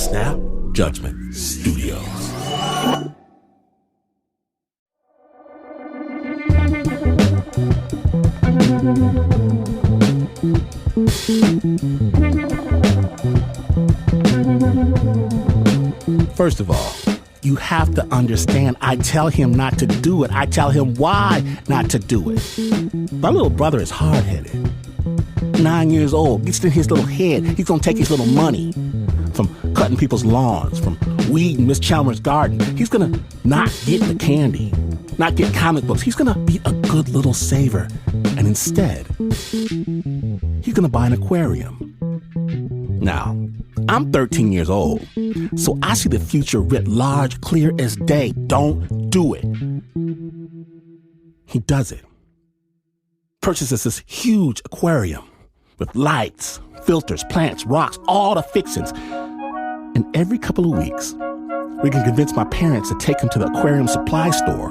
Snap Judgment Studios. First of all, you have to understand, I tell him not to do it. I tell him why not to do it. My little brother is hard-headed. 9 years old, gets in his little head. He's going to take his little money from cutting people's lawns, from weeding Miss Chalmers' garden. He's going to not get the candy, not get comic books. He's going to be a good little saver. And instead, he's going to buy an aquarium. Now, I'm 13 years old, so I see the future writ large, clear as day. Don't do it. He does it. Purchases this huge aquarium with lights, filters, plants, rocks, all the fixings. And every couple of weeks, we can convince my parents to take him to the aquarium supply store.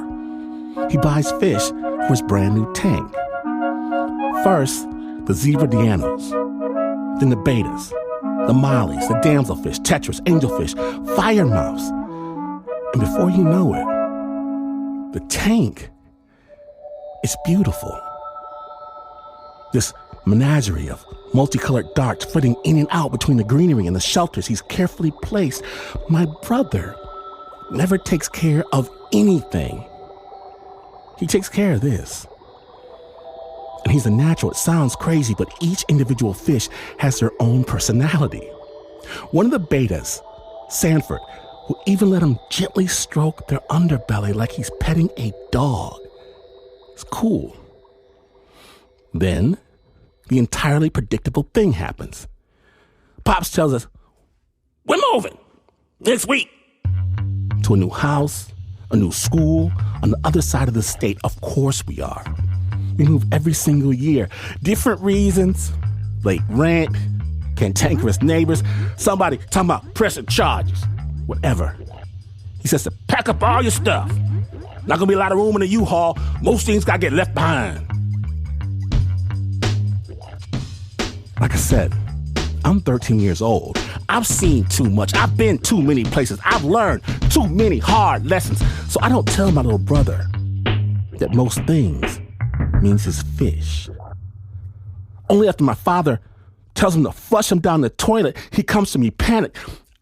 He buys fish for his brand new tank. First, the zebra dianos, then the betas, the mollies, the damselfish, tetras, angelfish, fire mouse. And before you know it, the tank is beautiful. This menagerie of multicolored darts flitting in and out between the greenery and the shelters he's carefully placed. My brother never takes care of anything. He takes care of this. And he's a natural. It sounds crazy, but each individual fish has their own personality. One of the betas, Sanford, will even let him gently stroke their underbelly like he's petting a dog. It's cool. Then, the entirely predictable thing happens. Pops tells us, we're moving next week to a new house, a new school, on the other side of the state. Of course we are. We move every single year. Different reasons, late rent, cantankerous neighbors, somebody talking about pressing charges, whatever. He says to pack up all your stuff. Not gonna be a lot of room in the U-Haul. Most things gotta get left behind. Like I said, I'm 13 years old. I've seen too much. I've been too many places. I've learned too many hard lessons. So I don't tell my little brother that most things means his fish. Only after my father tells him to flush him down the toilet, he comes to me panicked.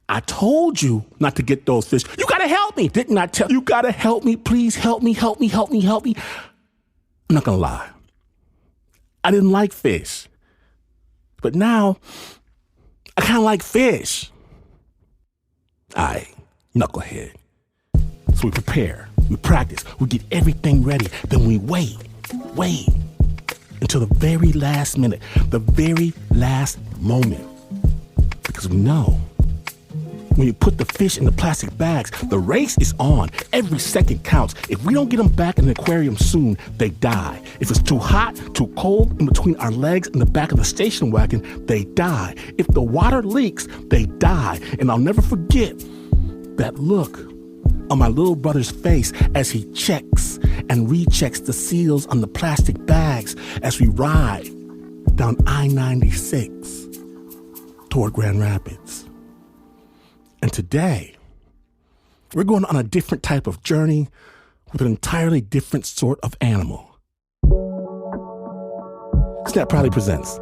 I told you not to get those fish. You gotta help me. Didn't I tell you? You gotta help me. Please help me, help me, help me, help me. I'm not gonna lie. I didn't like fish. But now, I kind of like fish. Aye, knucklehead. So we prepare, we practice, we get everything ready, then we wait until the very last minute, the very last moment. Because we know, when you put the fish in the plastic bags, the race is on. Every second counts. If we don't get them back in the aquarium soon, they die. If it's too hot, too cold, in between our legs and the back of the station wagon, they die. If the water leaks, they die. And I'll never forget that look on my little brother's face as he checks and rechecks the seals on the plastic bags as we ride down I-96 toward Grand Rapids. And today, we're going on a different type of journey with an entirely different sort of animal. Snap proudly presents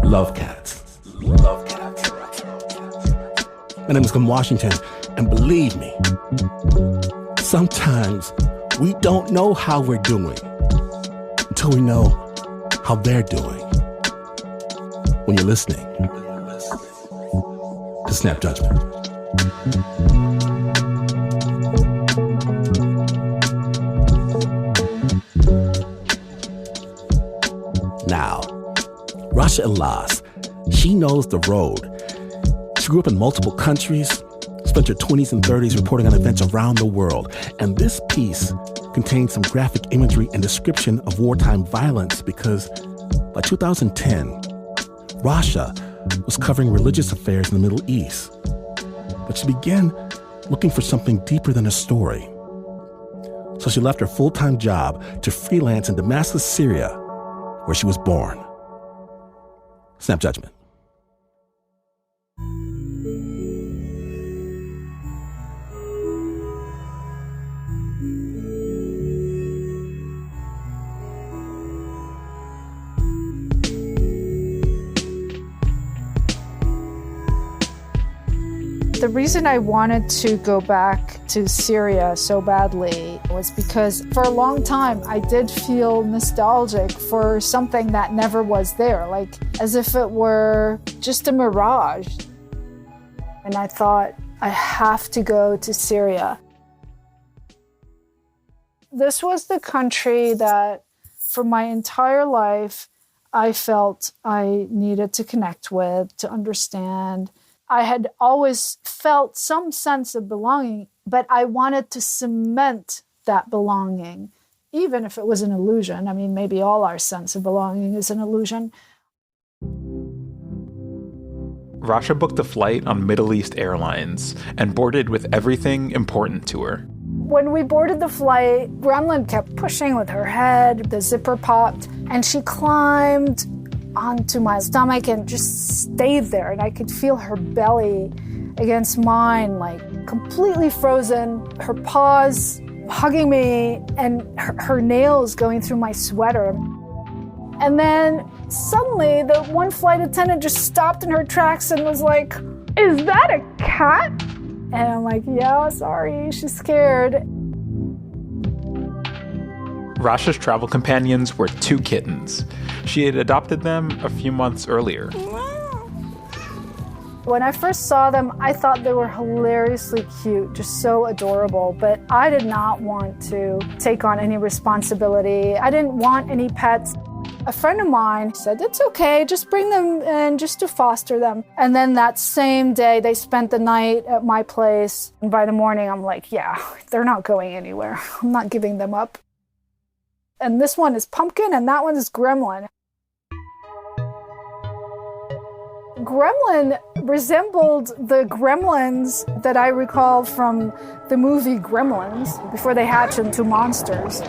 Love Cats. Love Cats. My name is Glenn Washington, and believe me, sometimes we don't know how we're doing until we know how they're doing. When you're listening to Snap Judgment. Now, Rasha Elass, she knows the road. She grew up in multiple countries, spent her 20s and 30s reporting on events around the world. And this piece contains some graphic imagery and description of wartime violence because by 2010, Rasha was covering religious affairs in the Middle East. But she began looking for something deeper than a story. So she left her full-time job to freelance in Damascus, Syria, where she was born. Snap Judgment. The reason I wanted to go back to Syria so badly was because for a long time I did feel nostalgic for something that never was there, like as if it were just a mirage. And I thought, I have to go to Syria. This was the country that for my entire life I felt I needed to connect with, to understand. I had always felt some sense of belonging, but I wanted to cement that belonging, even if it was an illusion. I mean, maybe all our sense of belonging is an illusion. Rasha booked a flight on Middle East Airlines and boarded with everything important to her. When we boarded the flight, Gremlin kept pushing with her head, the zipper popped, and she climbed onto my stomach and just stayed there. And I could feel her belly against mine, like completely frozen, her paws hugging me, and her nails going through my sweater. And then suddenly the one flight attendant just stopped in her tracks and was like, "Is that a cat?" And I'm like, "Yeah, sorry, she's scared." Rasha's travel companions were 2 kittens. She had adopted them a few months earlier. When I first saw them, I thought they were hilariously cute, just so adorable, but I did not want to take on any responsibility. I didn't want any pets. A friend of mine said, "It's okay, just bring them in just to foster them." And then that same day, they spent the night at my place. And by the morning, I'm like, yeah, they're not going anywhere. I'm not giving them up. And this one is Pumpkin, and that one is Gremlin. Gremlin resembled the gremlins that I recall from the movie Gremlins before they hatch into monsters.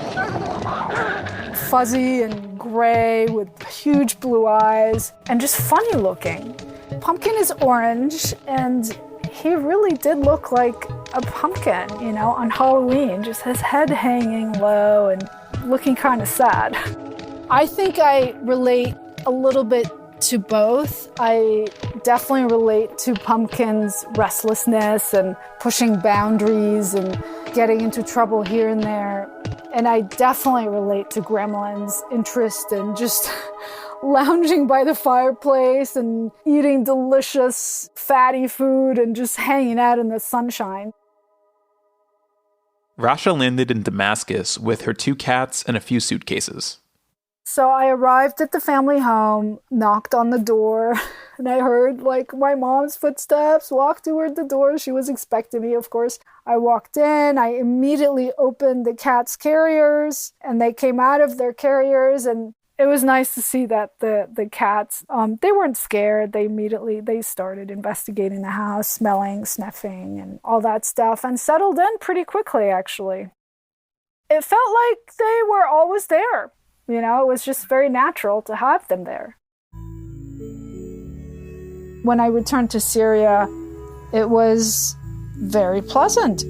Fuzzy and gray with huge blue eyes and just funny looking. Pumpkin is orange, and he really did look like a pumpkin, you know, on Halloween, just his head hanging low and looking kind of sad. I think I relate a little bit to both. I definitely relate to Pumpkin's restlessness and pushing boundaries and getting into trouble here and there. And I definitely relate to Gremlin's interest in just lounging by the fireplace and eating delicious fatty food and just hanging out in the sunshine. Rasha landed in Damascus with her 2 cats and a few suitcases. So I arrived at the family home, knocked on the door, and I heard like my mom's footsteps, walked toward the door. She was expecting me, of course. I walked in, I immediately opened the cats' carriers, and they came out of their carriers, and it was nice to see that the cats, they weren't scared. They started investigating the house, smelling, sniffing, and all that stuff, and settled in pretty quickly, actually. It felt like they were always there. You know, it was just very natural to have them there. When I returned to Syria, it was very pleasant.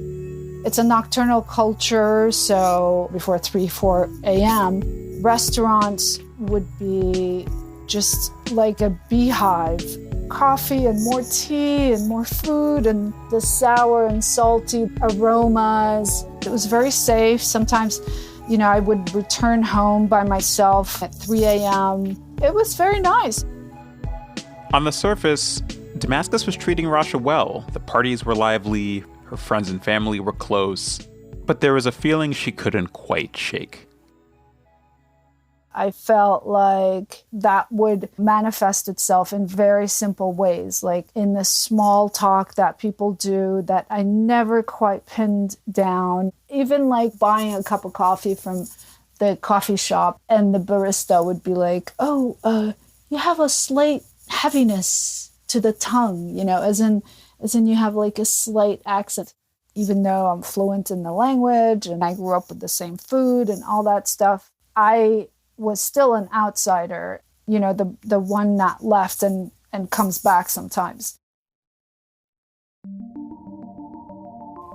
It's a nocturnal culture, so before 3, 4 a.m., restaurants would be just like a beehive. Coffee and more tea and more food and the sour and salty aromas. It was very safe. Sometimes, you know, I would return home by myself at 3 a.m. It was very nice. On the surface, Damascus was treating Rasha well. The parties were lively, her friends and family were close, but there was a feeling she couldn't quite shake. I felt like that would manifest itself in very simple ways, like in the small talk that people do that I never quite pinned down. Even like buying a cup of coffee from the coffee shop and the barista would be like, "Oh, you have a slight heaviness to the tongue," you know, as in you have like a slight accent. Even though I'm fluent in the language and I grew up with the same food and all that stuff, I was still an outsider, you know, the one not left and comes back sometimes.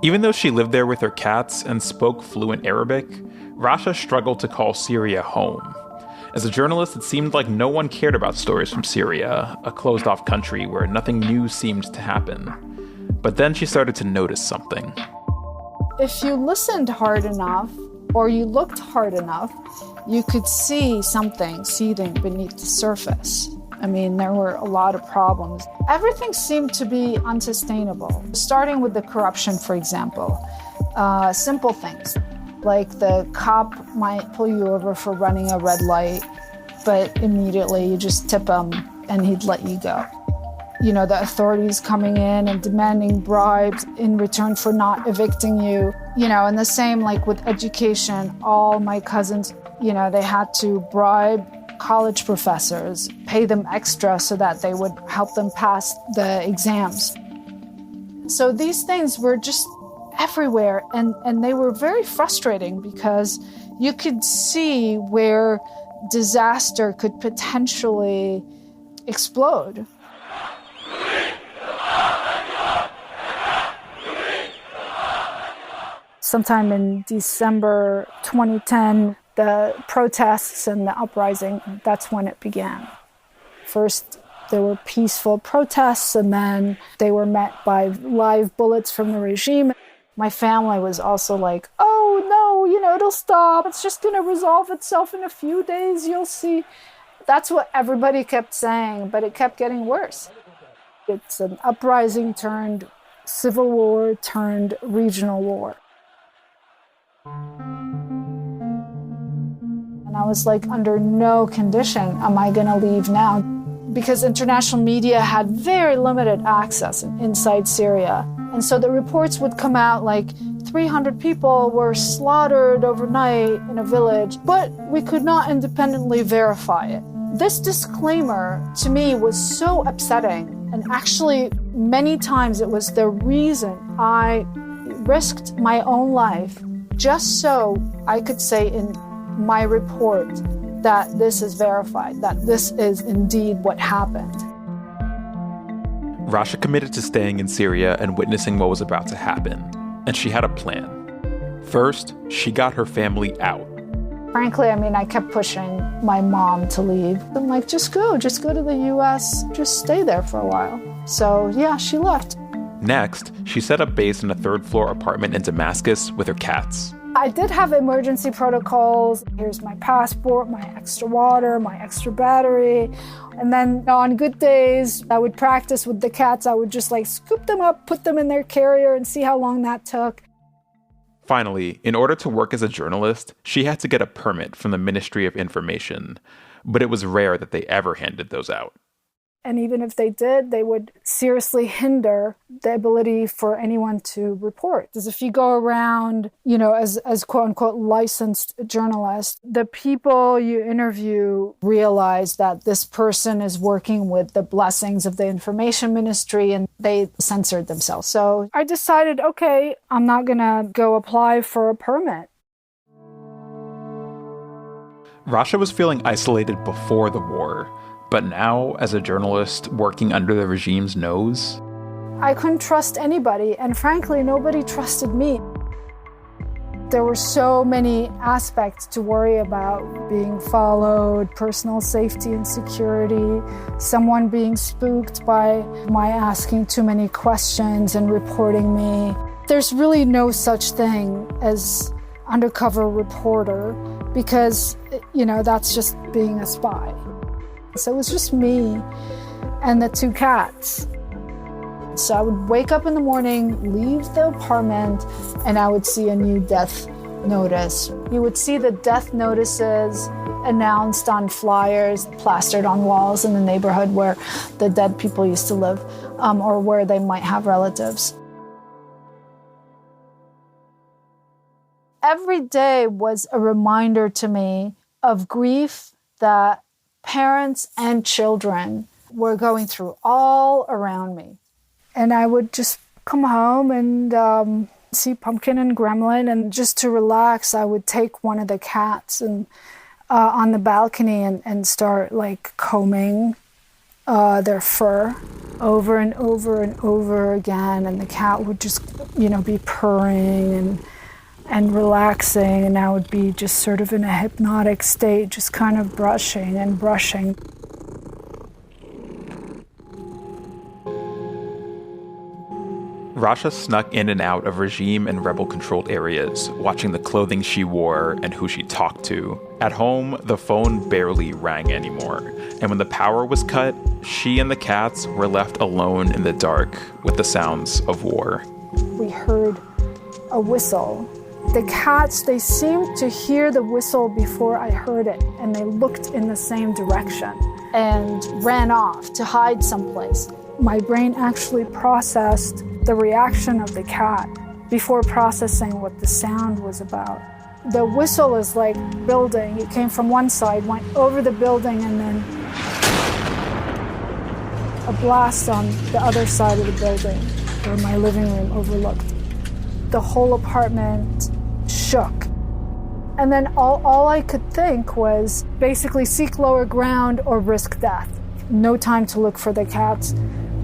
Even though she lived there with her cats and spoke fluent Arabic, Rasha struggled to call Syria home. As a journalist, it seemed like no one cared about stories from Syria, a closed-off country where nothing new seemed to happen. But then she started to notice something. If you listened hard enough, or you looked hard enough, you could see something seething beneath the surface. I mean, there were a lot of problems. Everything seemed to be unsustainable, starting with the corruption, for example. Simple things, like the cop might pull you over for running a red light, but immediately you just tip him and he'd let you go. You know, the authorities coming in and demanding bribes in return for not evicting you. You know, and the same like with education. All my cousins, you know, they had to bribe college professors, pay them extra so that they would help them pass the exams. So these things were just everywhere, and they were very frustrating because you could see where disaster could potentially explode. Sometime in December 2010, the protests and the uprising, that's when it began. First, there were peaceful protests, and then they were met by live bullets from the regime. My family was also like, oh, no, you know, it'll stop. It's just going to resolve itself in a few days. You'll see. That's what everybody kept saying, but it kept getting worse. It's an uprising turned civil war turned regional war. And I was like, under no condition am I going to leave now, because international media had very limited access inside Syria. And so the reports would come out like 300 people were slaughtered overnight in a village, but we could not independently verify it. This disclaimer to me was so upsetting. And actually, many times it was the reason I risked my own life just so I could say in my report that this is verified, that this is indeed what happened. Rasha committed to staying in Syria and witnessing what was about to happen, and she had a plan. First, she got her family out. Frankly, I mean, I kept pushing my mom to leave. I'm like, just go to the US, just stay there for a while. So yeah, she left. Next, she set up base in a third-floor apartment in Damascus with her cats. I did have emergency protocols. Here's my passport, my extra water, my extra battery. And then on good days, I would practice with the cats. I would just like scoop them up, put them in their carrier and see how long that took. Finally, in order to work as a journalist, she had to get a permit from the Ministry of Information. But it was rare that they ever handed those out. And even if they did, they would seriously hinder the ability for anyone to report. Because if you go around, you know, as quote unquote licensed journalist, the people you interview realize that this person is working with the blessings of the information ministry, and they censored themselves. So I decided, okay, I'm not going to go apply for a permit. Rasha was feeling isolated before the war. But now, as a journalist working under the regime's nose, I couldn't trust anybody, and frankly, nobody trusted me. There were so many aspects to worry about: being followed, personal safety and security, someone being spooked by my asking too many questions and reporting me. There's really no such thing as undercover reporter because, you know, that's just being a spy. So it was just me and the two cats. So I would wake up in the morning, leave the apartment, and I would see a new death notice. You would see the death notices announced on flyers, plastered on walls in the neighborhood where the dead people used to live, or where they might have relatives. Every day was a reminder to me of grief that parents and children were going through all around me. And I would just come home and see Pumpkin and Gremlin, and just to relax, I would take one of the cats and on the balcony and start like combing their fur over and over and over again, and the cat would just, you know, be purring and relaxing, and I would be just sort of in a hypnotic state, just kind of brushing and brushing. Rasha snuck in and out of regime and rebel-controlled areas, watching the clothing she wore and who she talked to. At home, the phone barely rang anymore, and when the power was cut, she and the cats were left alone in the dark with the sounds of war. We heard a whistle. The cats, they seemed to hear the whistle before I heard it, and they looked in the same direction and ran off to hide someplace. My brain actually processed the reaction of the cat before processing what the sound was about. The whistle is like building. It came from one side, went over the building, and then a blast on the other side of the building where my living room overlooked. The whole apartment shook. And then all I could think was basically seek lower ground or risk death. No time to look for the cats.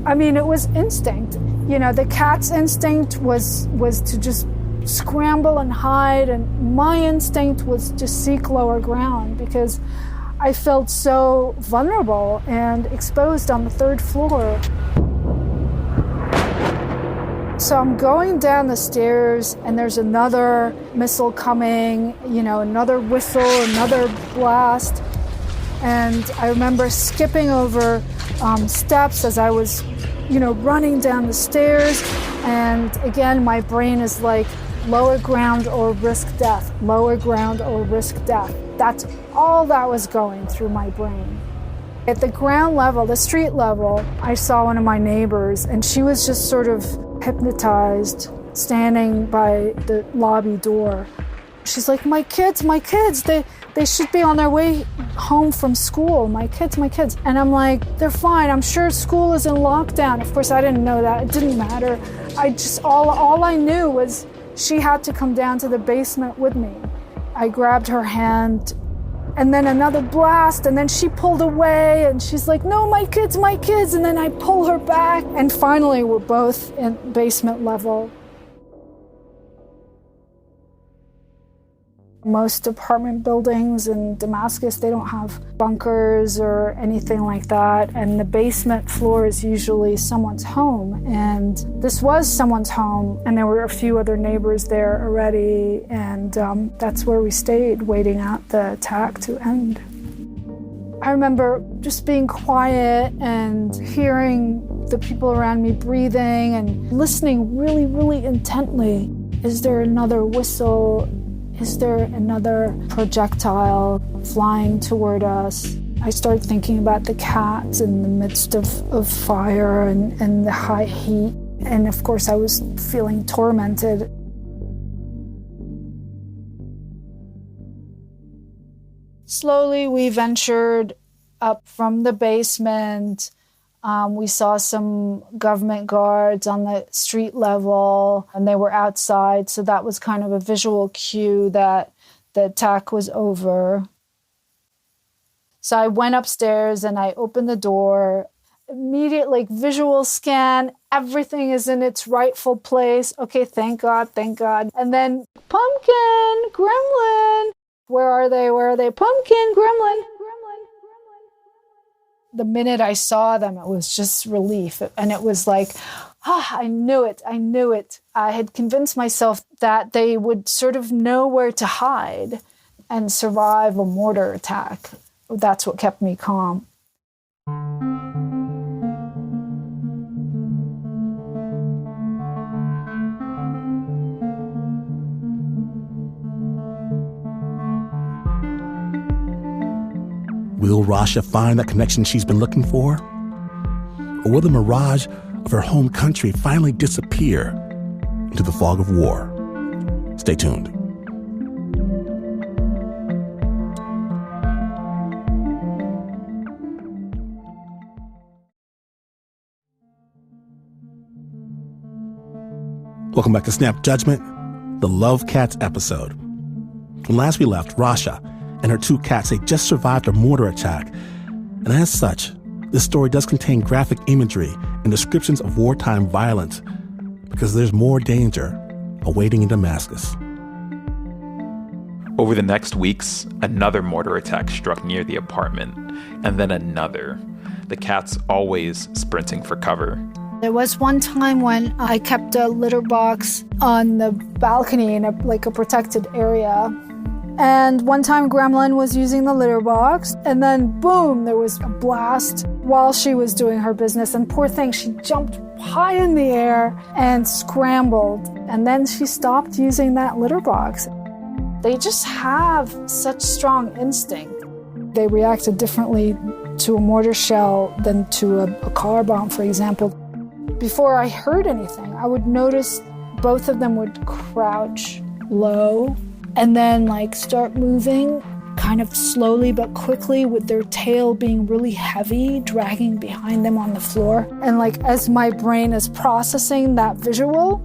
I mean, it was instinct. You know, the cat's instinct was to just scramble and hide, and my instinct was to seek lower ground because I felt so vulnerable and exposed on the third floor. So I'm going down the stairs, and there's another missile coming, you know, another whistle, another blast. And I remember skipping over steps as I was, you know, running down the stairs. And again, my brain is like, lower ground or risk death, lower ground or risk death. That's all that was going through my brain. At the ground level, the street level, I saw one of my neighbors, and she was just sort of hypnotized, standing by the lobby door. She's like, my kids, they should be on their way home from school. My kids. And I'm like, they're fine. I'm sure school is in lockdown. Of course, I didn't know that. It didn't matter. All I knew was she had to come down to the basement with me. I grabbed her hand, and then another blast, and then she pulled away, and she's like, no, my kids, and then I pull her back, and finally we're both in basement level. Most apartment buildings in Damascus, they don't have bunkers or anything like that, and the basement floor is usually someone's home, and this was someone's home, and there were a few other neighbors there already, and that's where we stayed, waiting out the attack to end. I remember just being quiet and hearing the people around me breathing and listening really, really intently. Is there another whistle? Is there another projectile flying toward us? I started thinking about the cats in the midst of fire and the high heat. And of course, I was feeling tormented. Slowly, we ventured up from the basement. We saw some government guards on the street level, and they were outside, so that was kind of a visual cue that the attack was over. So I went upstairs and I opened the door. Immediately, visual scan, everything is in its rightful place. Okay, thank God. And then, pumpkin, gremlin. Where are they? Pumpkin, gremlin. The minute I saw them, it was just relief. And it was like, I knew it. I had convinced myself that they would sort of know where to hide and survive a mortar attack. That's what kept me calm. Will Rasha find that connection she's been looking for? Or will the mirage of her home country finally disappear into the fog of war? Stay tuned. Welcome back to Snap Judgment, the Love Cats episode. When last we left, Rasha and her two cats had just survived a mortar attack. And as such, this story does contain graphic imagery and descriptions of wartime violence because there's more danger awaiting in Damascus. Over the next weeks, another mortar attack struck near the apartment, and then another. The cats always sprinting for cover. There was one time when I kept a litter box on the balcony in a protected area. And one time Gremlin was using the litter box, and then boom, there was a blast while she was doing her business. And poor thing, she jumped high in the air and scrambled. And then she stopped using that litter box. They just have such strong instinct. They reacted differently to a mortar shell than to a car bomb, for example. Before I heard anything, I would notice both of them would crouch low and then start moving kind of slowly but quickly with their tail being really heavy, dragging behind them on the floor. And as my brain is processing that visual,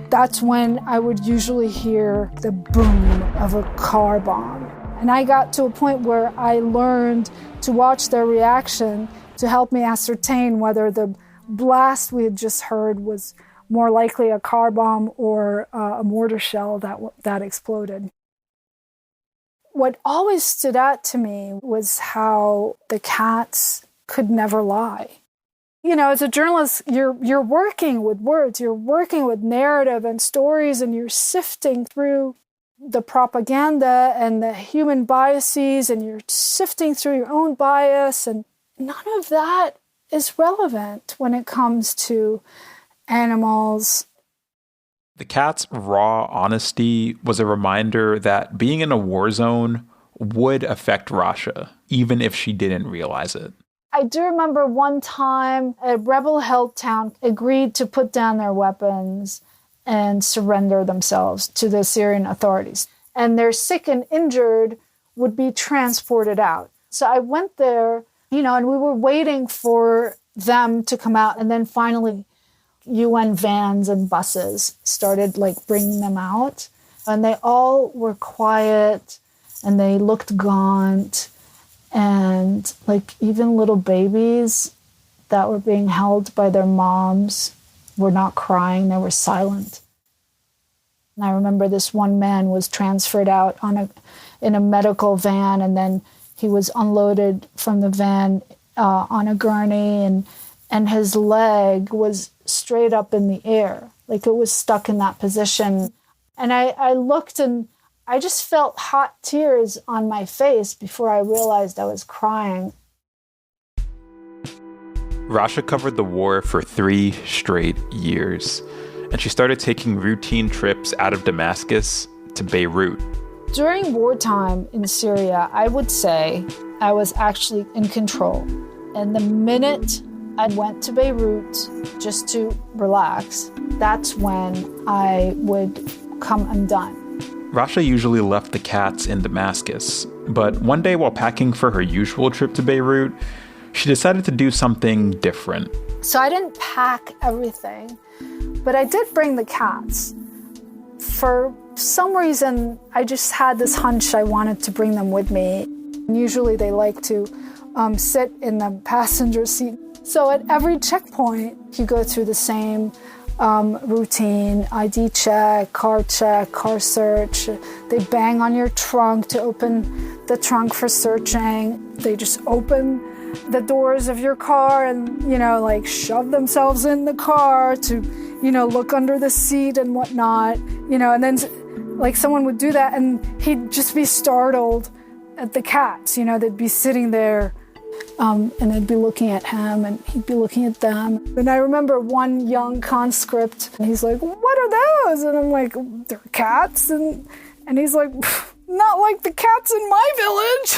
that's when I would usually hear the boom of a car bomb. And I got to a point where I learned to watch their reaction to help me ascertain whether the blast we had just heard was more likely a car bomb or a mortar shell that exploded. What always stood out to me was how the cats could never lie. As a journalist, you're working with words, you're working with narrative and stories, and you're sifting through the propaganda and the human biases, and you're sifting through your own bias, and none of that is relevant when it comes to animals. The cat's raw honesty was a reminder that being in a war zone would affect Rasha, even if she didn't realize it. I do remember one time a rebel-held town agreed to put down their weapons and surrender themselves to the Syrian authorities. And their sick and injured would be transported out. So I went there, and we were waiting for them to come out. And then finally, UN vans and buses started bringing them out. And they all were quiet and they looked gaunt. And even little babies that were being held by their moms were not crying, they were silent. And I remember this one man was transferred out in a medical van, and then he was unloaded from the van on a gurney, and his leg was straight up in the air, it was stuck in that position. And I looked and I just felt hot tears on my face before I realized I was crying. Rasha covered the war for 3 straight years, and she started taking routine trips out of Damascus to Beirut. During wartime in Syria, I would say I was actually in control. And the minute I went to Beirut just to relax, that's when I would come undone. Rasha usually left the cats in Damascus, but one day while packing for her usual trip to Beirut, she decided to do something different. So I didn't pack everything, but I did bring the cats. For some reason, I just had this hunch I wanted to bring them with me. Usually they like to sit in the passenger seat. So at every checkpoint, you go through the same routine: ID check, car search. They bang on your trunk to open the trunk for searching. They just open the doors of your car and, shove themselves in the car to, look under the seat and whatnot, and then someone would do that and he'd just be startled at the cats, they'd be sitting there and they'd be looking at him and he'd be looking at them. And I remember one young conscript, and he's like, "What are those?" And I'm like, "They're cats." And he's like, "Not like the cats in my village."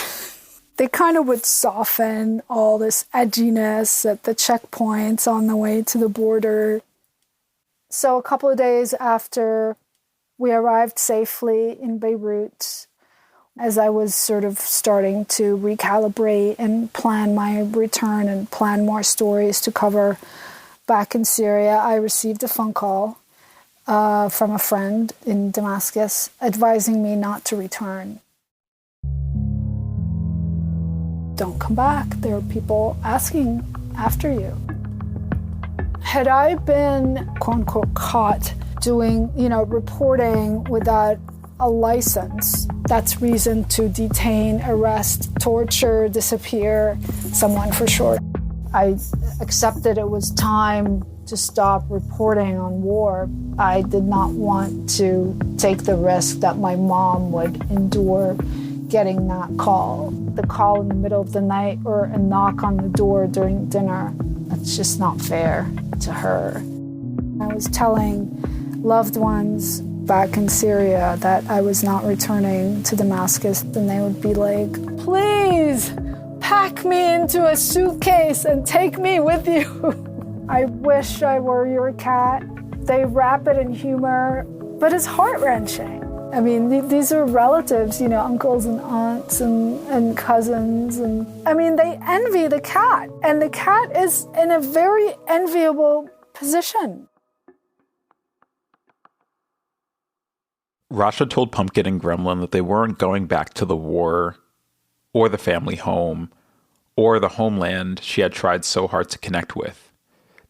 They kind of would soften all this edginess at the checkpoints on the way to the border. So a couple of days after we arrived safely in Beirut, as I was sort of starting to recalibrate and plan my return and plan more stories to cover back in Syria, I received a phone call from a friend in Damascus advising me not to return. Don't come back. There are people asking after you. Had I been, quote unquote, caught doing, reporting without a license, that's reason to detain, arrest, torture, disappear someone for sure. I accepted it was time to stop reporting on war. I did not want to take the risk that my mom would endure getting that call. The call in the middle of the night or a knock on the door during dinner. It's just not fair to her. I was telling loved ones back in Syria that I was not returning to Damascus, and they would be like, please pack me into a suitcase and take me with you. I wish I were your cat. They wrap it in humor, but it's heart-wrenching. I mean, these are relatives, uncles and aunts and cousins. And I mean, they envy the cat, and the cat is in a very enviable position. Rasha told Pumpkin and Gremlin that they weren't going back to the war or the family home or the homeland she had tried so hard to connect with.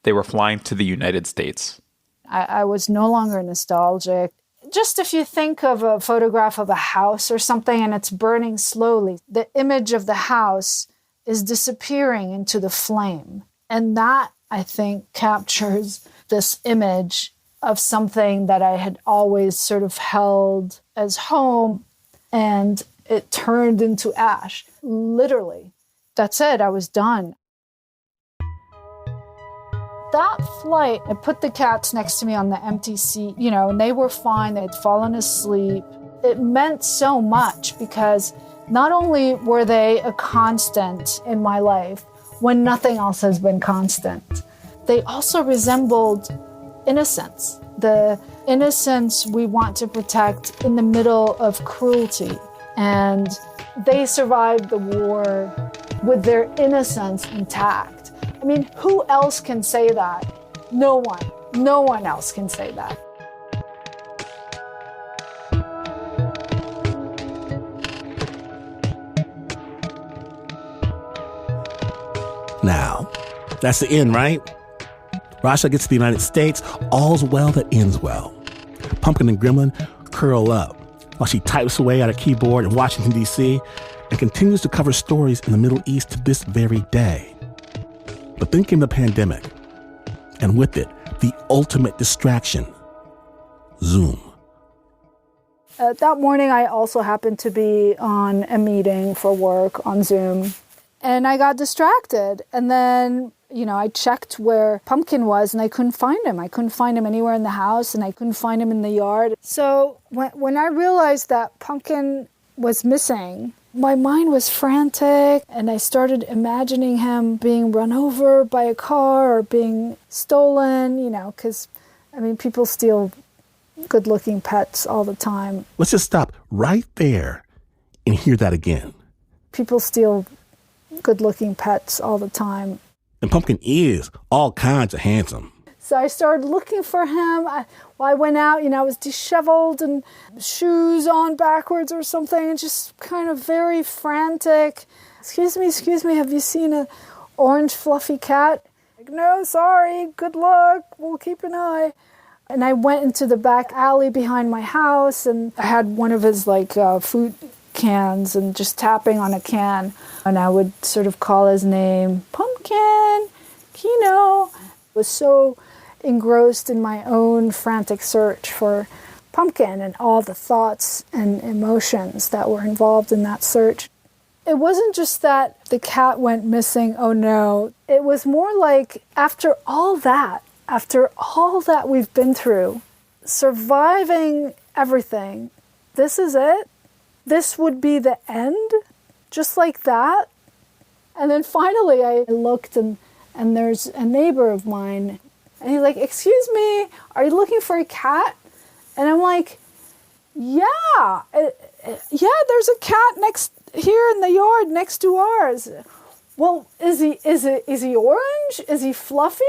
They were flying to the United States. I was no longer nostalgic. Just if you think of a photograph of a house or something and it's burning slowly, the image of the house is disappearing into the flame. And that, I think, captures this image of something that I had always sort of held as home, and it turned into ash. Literally. That's it. I was done. That flight, I put the cats next to me on the empty seat, and they were fine. They had fallen asleep. It meant so much because not only were they a constant in my life when nothing else has been constant, they also resembled innocence. The innocence we want to protect in the middle of cruelty. And they survived the war with their innocence intact. I mean, who else can say that? No one. No one else can say that. Now, that's the end, right? Rasha gets to the United States. All's well that ends well. Pumpkin and Gremlin curl up while she types away at a keyboard in Washington, D.C. and continues to cover stories in the Middle East to this very day. But then came the pandemic, and with it, the ultimate distraction, Zoom. That morning, I also happened to be on a meeting for work on Zoom, and I got distracted. And then, I checked where Pumpkin was, and I couldn't find him. I couldn't find him anywhere in the house, and I couldn't find him in the yard. So when I realized that Pumpkin was missing, my mind was frantic, and I started imagining him being run over by a car or being stolen, because, people steal good-looking pets all the time. Let's just stop right there and hear that again. People steal good-looking pets all the time. And Pumpkin is all kinds of handsome. So I started looking for him. I went out, I was disheveled and shoes on backwards or something, and just kind of very frantic. Excuse me, have you seen an orange fluffy cat? Like, no, sorry, good luck, we'll keep an eye. And I went into the back alley behind my house, and I had one of his food cans and just tapping on a can. And I would sort of call his name, Pumpkin, Kino. I was so engrossed in my own frantic search for Pumpkin and all the thoughts and emotions that were involved in that search. It wasn't just that the cat went missing, oh no. It was more like after all that we've been through, surviving everything, this is it? This would be the end? Just like that? And then finally I looked and there's a neighbor of mine, and he's like, excuse me, are you looking for a cat? And I'm like, yeah, there's a cat here in the yard next to ours. Well, is he orange? Is he fluffy?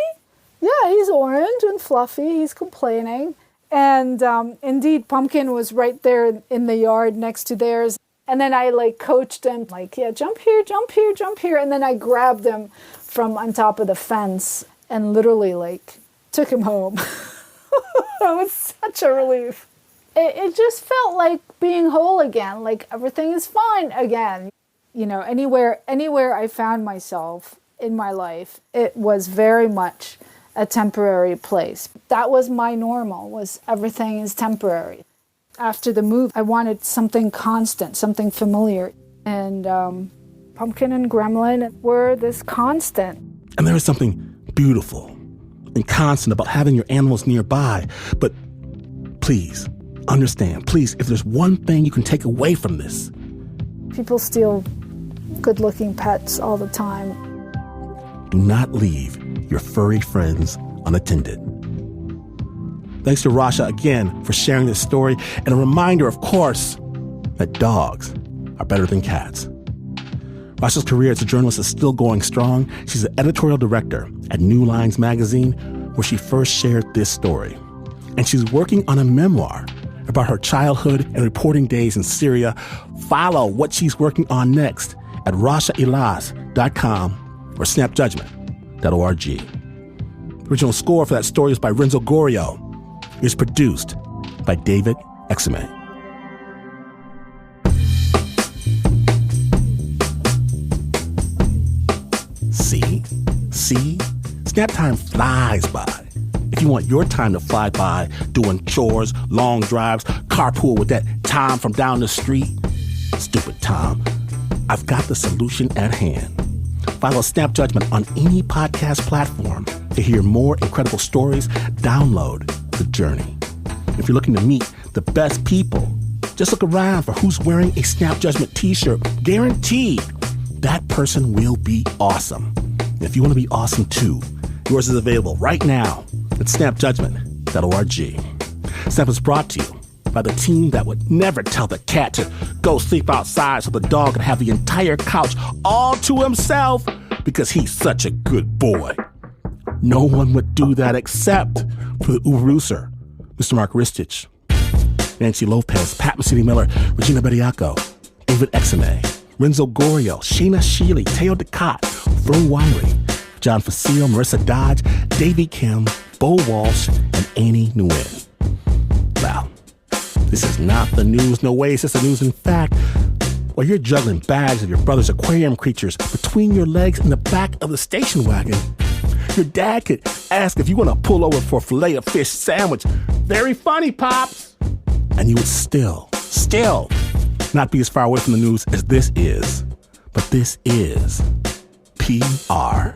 Yeah, he's orange and fluffy. He's complaining. And indeed, Pumpkin was right there in the yard next to theirs. And then I coached him, yeah, jump here, jump here, jump here. And then I grabbed him from on top of the fence and literally took him home. It was such a relief. It just felt like being whole again, like everything is fine again. Anywhere I found myself in my life, it was very much a temporary place. That was my normal, was everything is temporary. After the move, I wanted something constant, something familiar. And Pumpkin and Gremlin were this constant. And there is something beautiful and constant about having your animals nearby. But please, understand, please, if there's one thing you can take away from this. People steal good-looking pets all the time. Do not leave your furry friends unattended. Thanks to Rasha again for sharing this story, and a reminder, of course, that dogs are better than cats. Rasha's career as a journalist is still going strong. She's the editorial director at New Lines magazine, where she first shared this story. And she's working on a memoir about her childhood and reporting days in Syria. Follow what she's working on next at rashaelass.com or snapjudgment.org. The original score for that story is by Renzo Gorrio. It is produced by David Exumé. See? Snap time flies by. If you want your time to fly by doing chores, long drives, carpool with that Tom from down the street, stupid Tom, I've got the solution at hand. Follow Snap Judgment on any podcast platform to hear more incredible stories. Download The Journey. If you're looking to meet the best people, just look around for who's wearing a Snap Judgment t-shirt. Guaranteed, that person will be awesome. And if you want to be awesome too, yours is available right now at snapjudgment.org. Snap is brought to you by the team that would never tell the cat to go sleep outside so the dog could have the entire couch all to himself because he's such a good boy. No one would do that except for the Uber-Rooser, Mr. Mark Ristich, Nancy Lopez, Pat Mesiti-Miller, Regina Bediaco, David Exumé, Renzo Gorrio, Sheena Shealy, Teo Ducot, Vern Wiley, John Facile, Marissa Dodge, Davey Kim, Bo Walsh, and Annie Nguyen. Wow, this is not the news, no way, it's just the news in fact. While you're juggling bags of your brother's aquarium creatures between your legs in the back of the station wagon, your dad could ask if you want to pull over for a filet of fish sandwich. Very funny, Pops. And you would still not be as far away from the news as this is. But this is PR.